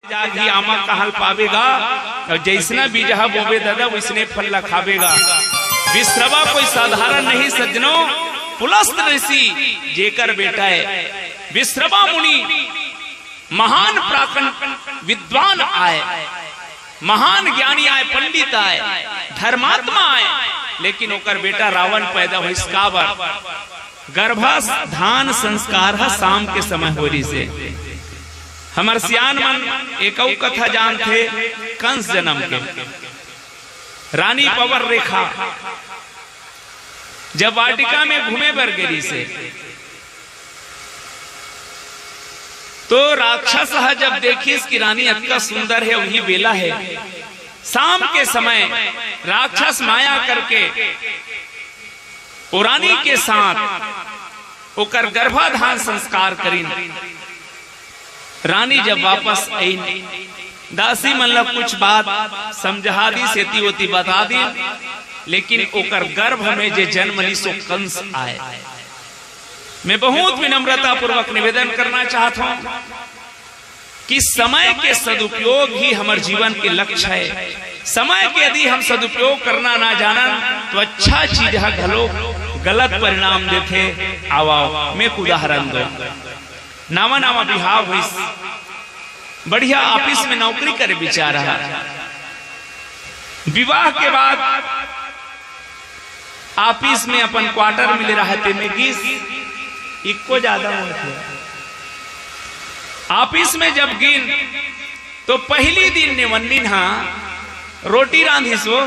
जागी आमा कहल पावेगा और जैसना बीजहा बोबे दादा वैसने फल लखावेगा। विश्रवा कोई साधारण नहीं सज्जनों, पुलस्त ऋषि जेकर बेटा है। विश्रवा मुनि महान प्राकन विद्वान आए, महान ज्ञानी आए, पंडित आए, धर्मात्मा आए, लेकिन ओकर बेटा रावण पैदा हुई काबर गर्भाधान संस्कार शाम के समय होरी से। हमर सियान मन एक कथा जानते कंस जन्म के। रानी पवर रेखा जब वाटिका में घूमे बर गिरी से तो राक्षस जब देखिस कि रानी अत्का सुंदर है, वही बेला है शाम के समय राक्षस माया करके रानी के साथ ओकर गर्भाधान संस्कार करीन। रानी जब वापस आई दासी मतलब कुछ बात समझा दी सेती होती बता दी, लेकिन ओकर गर्भ में जे जन्म ली सो कंस आए। मैं बहुत विनम्रता पूर्वक निवेदन करना चाहता हूं कि समय के सदुपयोग ही हमारे जीवन के लक्ष्य है। समय के यदि हम सदुपयोग करना ना जानन तो अच्छा चीज घलो गलत परिणाम देते। आवाओ मैं उदाहरण दो, नावा नावा बिहाव हुई, बढ़िया ऑफिस में नौकरी करे बेचारा, विवाह के बाद ऑफिस में अपन क्वार्टर मिले रहते में गीस इको ज्यादा होते। ऑफिस में जब गिन तो पहली दिन नेवन्नी रोटी रांधी सो।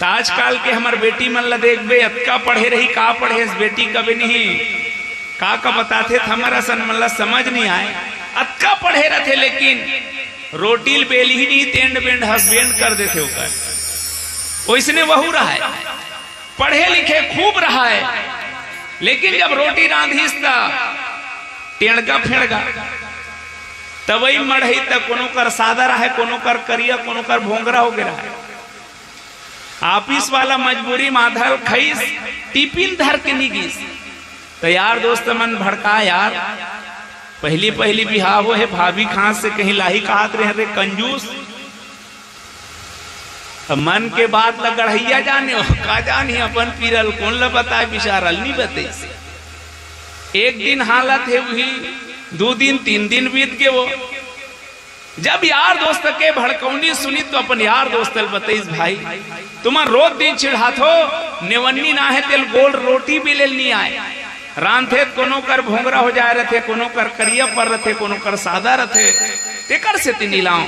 आजकल के हमार बेटी मन ला देखबे अतका पढ़े रही, का पढ़े इस बेटी कभी नहीं का बताते हमारा सन मन ला समझ नहीं आए। अतका पढ़े रहते लेकिन रोटी बेल ही नहीं, तेंड बेंड हसबेंड कर देते होकर। वैसने वहू रहा है, पढ़े लिखे खूब रहा है, लेकिन जब रोटी रांधीस टेढ़गा फेड़गा तबई मढ़ई तक कोनो कर सादा रहा है, कोनो कर करिया, कोनो कर भोंगरा हो गया है। ऑफिस वाला मजबूरी माधल खईस टिफिन धर के निगिस तो यार दोस्त मन भड़का, यार पहली पहली बिहाव हो है, भाभी खास से कहीं लाही कहत रहे कंजूस। मन के बात ल गढ़ैया जाने हो का जानी अपन पीरल कौन ला बताए बिचारल नहीं बते। एक दिन हालत है वही, 2 दिन 3 दिन बीत गए। वो जब यार दोस्त के भड़कौनी सुनी तो अपन यार दोस्त बतेस भाई तुम्हार रोज दिन चिढ़ात हो, नेवन्नी ना है तेल गोल रोटी भी ले नहीं आए। रांधे कोनो कर भोंगरा हो जाए रहे, कोनो कर करिया पर रहे, कोनो कर सादा रहे, तेकर से तीनी लाऊं।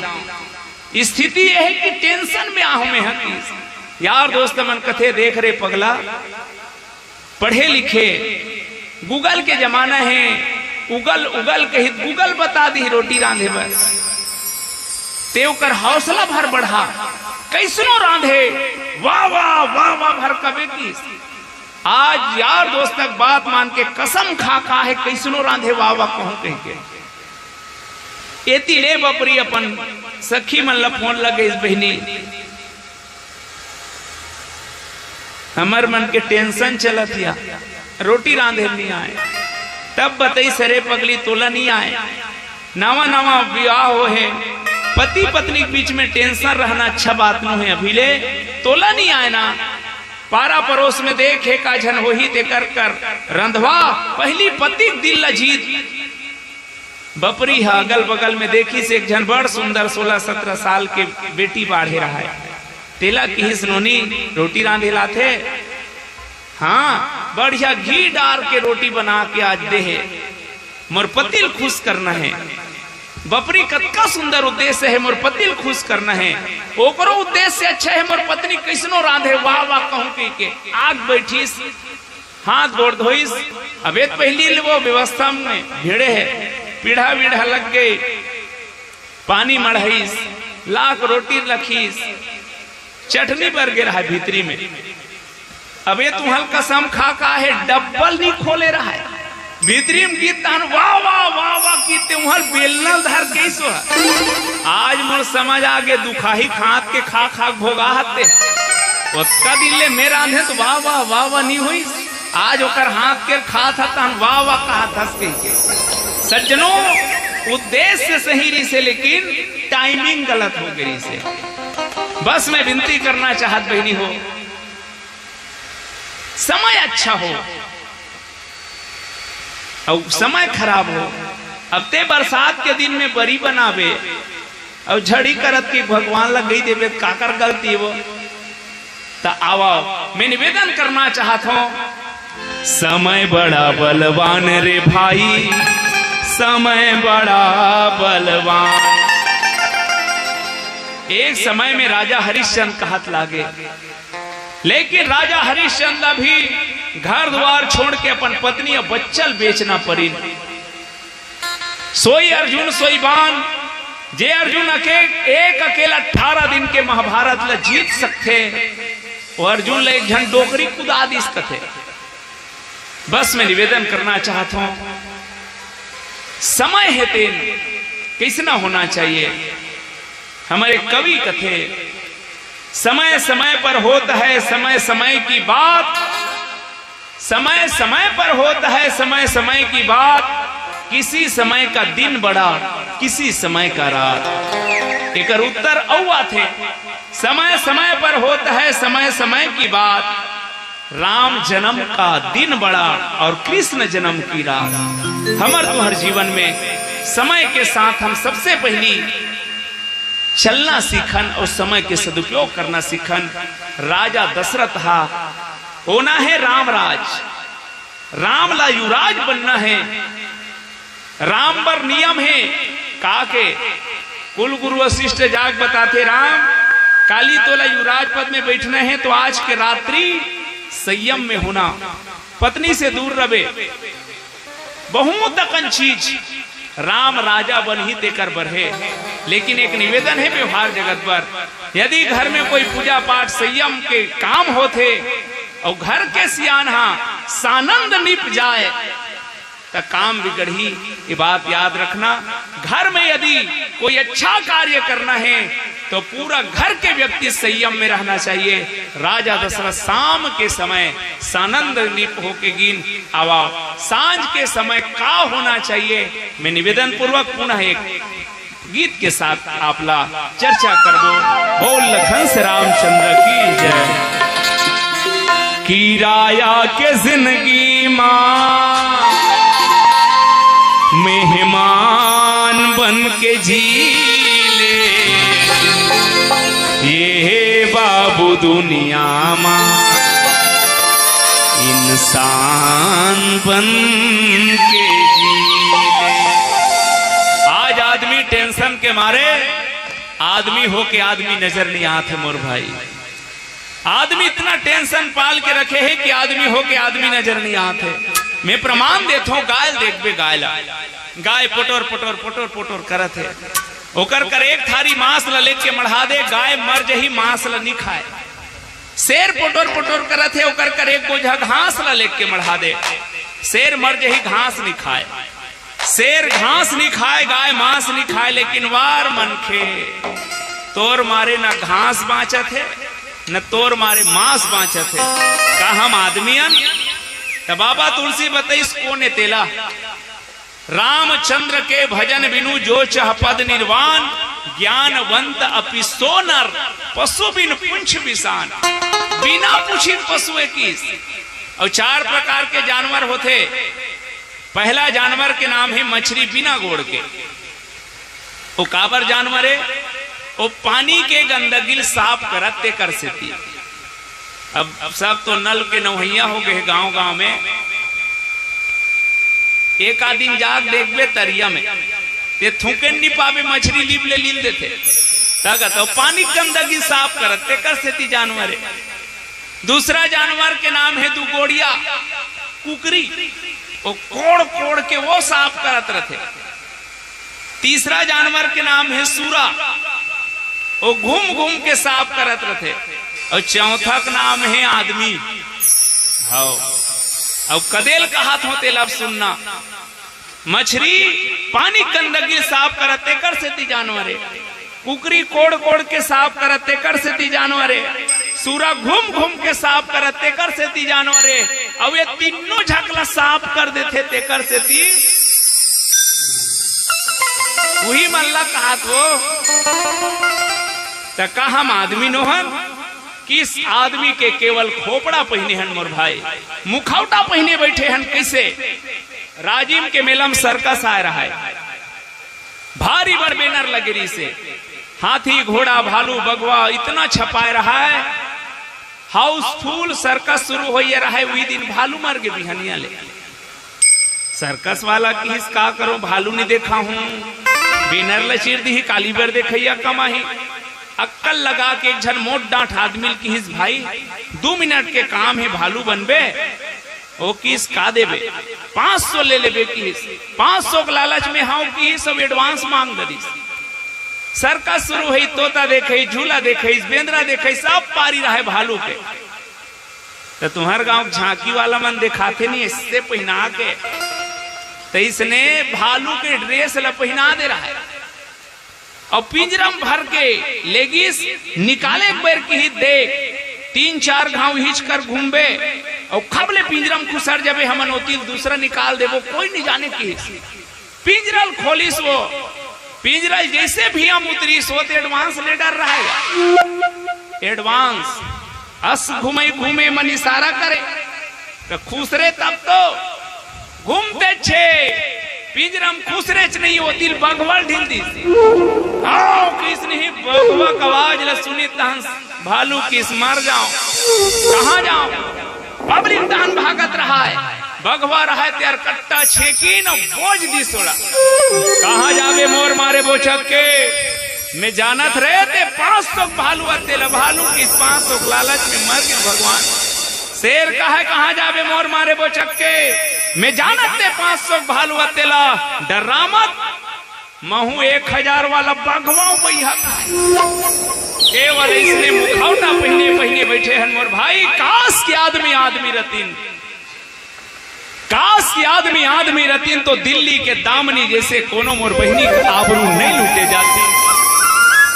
स्थिति यह है कि टेंशन में आहू में है। यार दोस्त मन कथे देख रहे पगला पढ़े लिखे, गूगल के जमाना है, उगल उगल कही गूगल बता दी रोटी रांधे बस तेव कर हौसला भर बढ़ा, कैसनो रांधे वाह वाह वाह वाह भर कबे की। आज यार दोस्त तक बात मान के कसम खा है कैसनो रांधे वाह वाह कहूं कह के। एती ले बपरी अपन सखी मन ला फोन लगे इस बहनी, हमर मन के टेंशन चलत या रोटी रांधे नहीं आए। तब बताई सरे पगली तोला नहीं आए, नवा नवा विवाह हो है, पति पत्नी के बीच में टेंशन रहना अच्छा बात नहीं है। अभी ले तोला नहीं आए ना, पारा पड़ोस में देखे का झन हो ही ते कर रंधवा पहली पति दिल ला जीत। बपरी है अगल बगल में देखी से एक जन बड़ सुंदर 16-17 साल के बेटी बाढ़े रहा है, तेला की सुनोनी रोटी रांधे लाते। हाँ बढ़िया घी डाल के रोटी बना के आज दे है, मोर पतिल खुश करना है। बपरी कतका सुंदर उद्देश्य है, मोर पतिल खुश करना है। ओकरो उद्देश्य अच्छा है, मोर पत्नी कैसनो रांधे वाह वाह कहूं के आग बैठीस, हाथ गोड़ धोईस। अबे पहली वो व्यवस्था में भिड़े है, पीढ़ा वीढ़ा लग गई, पानी मढ़ाईस, लाख रोटी रखीस, चटनी पर गिरा है भीतरी में। अबे तू हल्का कसम खा है डब्बल नहीं खोले रहा है, भीतरी में गीत वाह वाह वाह वाह कीते उहर बेलनल धर कैसो है। आज मोर समझ आगे दुखाही खात के खा खा भोगा हते उसका दिल ले मेरा आंधे तो वाह वाह वाह वाह नहीं हुई। आज ओकर हाथ के खा था वाह वाह कहा था। सज्जनों उद्देश्य सही रही से, लेकिन टाइमिंग गलत हो गई से। बस मैं विनती करना चाहत बहनी हो, समय अच्छा हो और समय खराब हो। अब ते बरसात के दिन में बरी बनावे और झड़ी करत की भगवान लग गई देवे, काकर गलती वो तो आओ। मैं निवेदन करना चाहता हूं, समय बड़ा बलवान रे भाई, समय बड़ा बलवान। एक समय में राजा हरिश्चंद्र कहत लागे, लेकिन राजा हरिश्चंद्र भी घर द्वार छोड़ के अपन पत्नी और बच्चल बेचना पड़ी। सोई अर्जुन सोई बाण, जे अर्जुन एक अकेला 18 दिन के महाभारत ला जीत सकते, वो अर्जुन ला एक झन डोकरी कुदा दी सकते। बस मैं निवेदन करना चाहता हूं, समय है तेन कैसना होना चाहिए। हमारे कवि कथे, समय समय पर होता है समय समय की बात, समय समय पर होता है समय समय की बात, किसी समय का दिन बड़ा किसी समय का रात। एक उत्तर औवा थे, समय समय पर होता है समय समय की बात, राम जन्म का दिन बड़ा और कृष्ण जन्म की रात। हमार तुम्हार जीवन में समय के साथ हम सबसे पहली चलना सीखन और समय के सदुपयोग करना सीखन। राजा दशरथ हा होना है रामराज, राम ला युवराज बनना है। राम पर नियम है का के कुल गुरु वशिष्ठ जाग बताते, राम काली तोला युवराज पद में बैठना है तो आज के रात्रि संयम में होना, पत्नी से दूर रहे। बहुत तकन चीज राम राजा बन ही देकर बढ़े। लेकिन एक निवेदन है व्यवहार जगत पर, यदि घर में कोई पूजा पाठ संयम के काम होते और घर के सियाना सानंद निप जाए तो काम बिगड़ी। ये बात याद रखना, घर में यदि कोई अच्छा कार्य करना है तो पूरा घर के व्यक्ति संयम में रहना चाहिए। राजा दशरथ शाम के समय सानंद निप होके गिन आवा, सांझ के समय का होना चाहिए। मैं निवेदन पूर्वक पुनः एक गीत के साथ आपला चर्चा करबो। बोल लखन से रामचंद्र की जय। की राया के जिंदगी मां मेहमान बन के जी ले, ये बाबू दुनिया मां इंसान बन के जी ले। आज आदमी टेंशन के मारे आदमी हो के आदमी नजर नहीं आते मोर भाई। आदमी इतना टेंशन पाल के रखे है कि आदमी हो के आदमी नजर नहीं आते। मैं प्रमाण देता हूँ, गाय देखबे गाय पोटोर पोटोर पोटोर पोटोर करत है, ओकर कर एक थारी मांस ला लेके मढ़ा दे, गाय मर जही मांस ला नहीं खाए। शेर पोटोर पोटोर करत है, ओकर कर एक बोझा घास ला लेके मढ़ा दे, शेर मर जही घास नहीं खाए। शेर घास नहीं खाए, गाय मांस नहीं खाए, लेकिन वार मनखे तोर मारे ना घास बाँचत है न तोर मारे मांस बाँचत है। का हम आदमियन तो बाबा तुलसी बताइस कोने तेला, रामचंद्र के भजन बिनु जो चह पद निर्वाण, ज्ञानवंत अपि सो नर पशु बिन पुंछ विसान। बिना पूछी पशु किस। और 4 प्रकार के जानवर होते। पहला जानवर के नाम है मछली बिना गोड़ के। वो काबर जानवर है, वो पानी के गंदगी साफ करते कर सेती। अब सब तो नल के नौहैया हो गए गांव गांव में। एक आदमी जाग देखबे तरिया में ते थूके नहीं पावे, मछली लीप ले लील देते तो पानी गंदगी साफ करते कर सेती जानवर है। दूसरा जानवर के नाम है दुगोड़िया कुकरी, वो कोड़ कोड़ के वो साफ करत रहते। तीसरा जानवर के नाम है सूरा, वो घूम घूम के साफ करत रहते। और चौथा का नाम है आदमी। अब कदेल का हाथ होते लब सुनना, मछली पानी गंदगी साफ करते कर सेती जानवर है, कुकरी कोड़ कोड़ के साफ करते कर सेती जानवर है, सूरा घूम घूम के साफ करते कर सेती जानवर है, अब ये तीनों झकला साफ कर देते ते कर सेती। वही मल्ला कहा तो तका हम आदमी नोहन किस आदमी के केवल खोपड़ा पहने हन मोर भाई, मुखौटा पहने बैठे हन। कैसे राजिम के मेलम सर्कस आ रहा है, भारी बर बैनर लगेरी से हाथी घोड़ा भालू बगवा इतना छपाए रहा है। हाउसफुल सर्कस शुरू हो रहा है। वही दिन भालू मर गए बिहनिया ले। सर्कस वाला की का करो, भालू नहीं देखा हूं, बैनर लचीर दी काली बर देखैया कमाही। अक्कल लगा के एक झन मोट डांट आदमी की हिस भाई 2 मिनट के काम है, भालू बनबे ओ किस का देबे 500 ले लेबे की 500 के लालच में हाउ की सब एडवांस मांग दरी। सर्कस शुरू है, तोता देखे, झूला देखे, बेंद्रा देखे, सब पारी रहा है भालू के। तो तुम्हार गांव झांकी वाला मन दिखाते नहीं, इससे पहना के तो इसने भालू के ड्रेस ला पहना दे रहा है और पिंजरम भर के लेगिस निकाले एक बार की ही देख 3-4 घाव हिच कर घूमबे और खबले पिंजरम खुसर जबे हमन होती दूसरा निकाल दे, वो कोई नहीं जाने की। पिंजरल खोलिस वो पिंजरल जैसे भी हम उतरी सोते एडवांस ले डर रहा है। एडवांस अस घूमे घूमे मन इशारा करे तो खुसरे तब तो घूमते छे पिंजरम खुसरे च नहीं होती बगवल ढील दी आओ किस नहीं बगवा का आवाज ल सुनी तहन भालू किस मर जाओ कहां जाओ। पब्लिक तहन भागत रहा है, बगवा रहा है त्यार कट्टा छेकी न बोझ दी सोड़ा। कहां जावे मोर मारे बोचक के मैं जानत रहे थे 500 भालू अते भालू किस 500 लालच में मर गए भगवान। शेर कहा कहां जावे मोर मारे बोचक के मैं जानत थे 500 भालू अतेला डरा मत महू 1000 वाला बगवाओ बैहा केवल इसने मुखौटा पहने बैठे हन मोर भाई। काश के आदमी रतीन, काश के आदमी रतीन तो दिल्ली के दामनी जैसे कोनो मोर बहनी के आबरू नहीं लूटे जाती।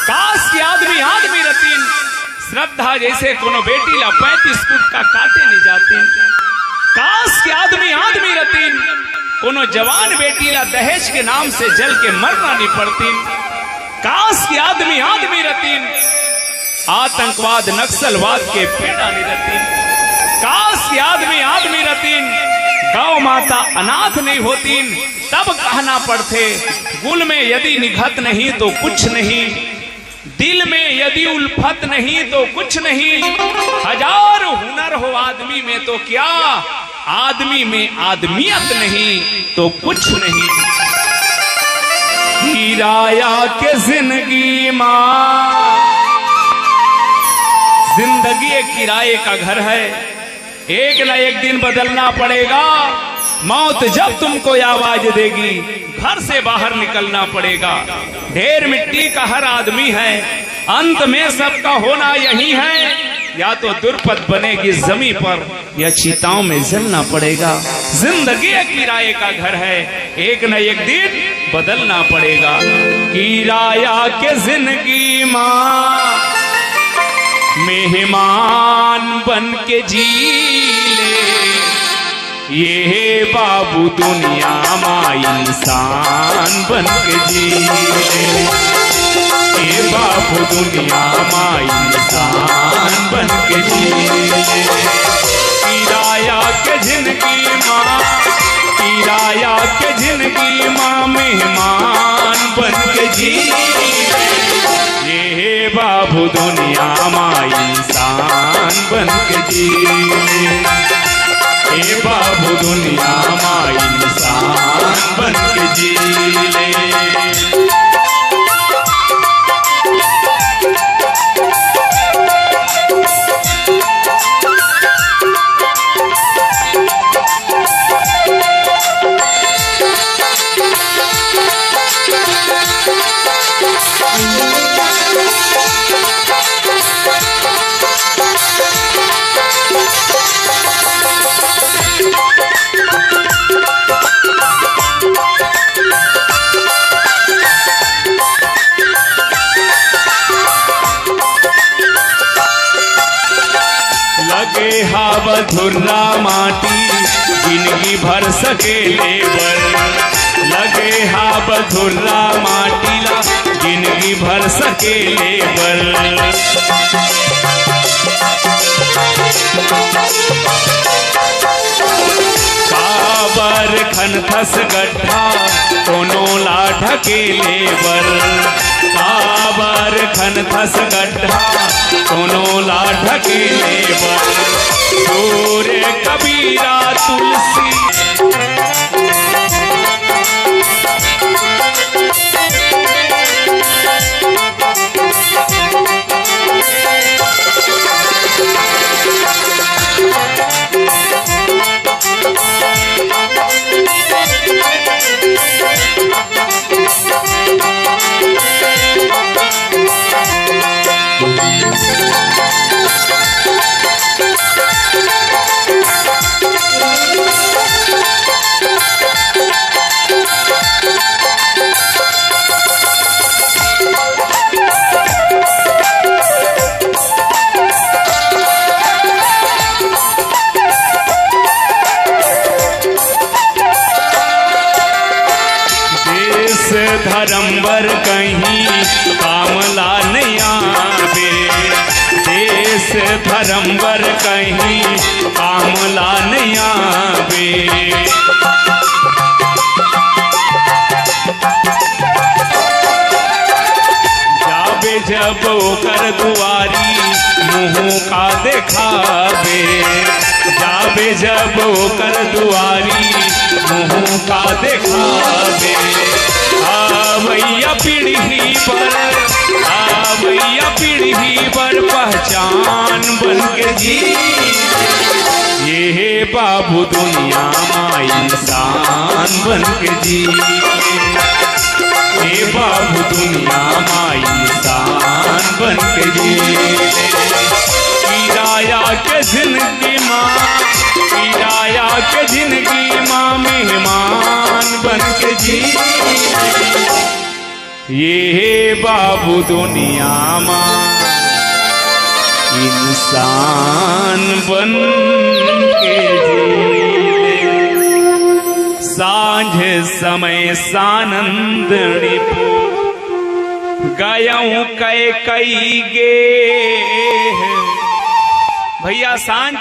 काश के आदमी रतीन श्रद्धा जैसे कोनो बेटी ला 35 फुट का काटे नहीं जाती। काश के आदमी रतीन कोनो जवान बेटी ला दहेज के नाम से जल के मरना नहीं पड़ती। काश के आदमी रतीन आतंकवाद नक्सलवाद के पेड़ा नहीं रतीन। काश के आदमी रतीन गौ माता अनाथ नहीं होती तब कहना पड़ते गुल में यदि निघत नहीं तो कुछ नहीं, दिल में यदि उल्फत नहीं तो कुछ नहीं, 1000 हुनर हो आदमी में तो क्या, आदमी में आदमियत नहीं तो कुछ नहीं। किराया के जिंदगी मां, जिंदगी एक किराए का घर है, एक ना एक दिन बदलना पड़ेगा। मौत जब तुमको आवाज देगी घर से बाहर निकलना पड़ेगा। ढेर मिट्टी का हर आदमी है, अंत में सबका होना यही है, या तो दुर्पद बनेगी जमीन पर या चिताओं में जलना पड़ेगा। जिंदगी एक किराए का घर है, एक न एक दिन बदलना पड़ेगा। किराया के जिंदगी मां मेहमान बन के जी ले, ये बाबू दुनिया मां इंसान बन के जी ले, ये बाबू दुनिया मां इंसान बन के जी ले। किराया के जिंदगी मां, किराया के जिंदगी मां मेहमान बन के जी ले, ये बाबू दुनिया मां इंसान बन के जी ले, ये बाबू दुनिया मां इंसान बन के जी ले। धुर्रा माटी जिंदगी भर सके लेबर, लगे हा बधुर्रा माटीला जिंदगी भर सकेले बर। काबर खनथस गड्ढा कोनो ला ढकेले बर। काबर खनथस गड्ढा कोनो ला ढकेले बर। सूर्य कबीरा तुलसी धर्मवर कहीं कामला नहीं आवे। देश धर्मवर कहीं कामला नहीं आवे। जाबे जब ओकर दुआरी मुँह का देखावे। जाबे जब ओकर दुआरी मुँह का देखावे। आवैया पीढ़ी पर आवैया पीढ़ी पर पहचान बन के जी। ये बाबू दुनिया माँ इंसान बन के जी। ये बाबू दुनिया माँ इंसान बन के जी। किराया के जिंदगी माँ किराया के जिंदगी माँ मेहमान बन के जी। ये बाबू दुनिया माँ इंसान बन के जी। सांझ समय सानंदनी गयऊं कई गे भैया सांझ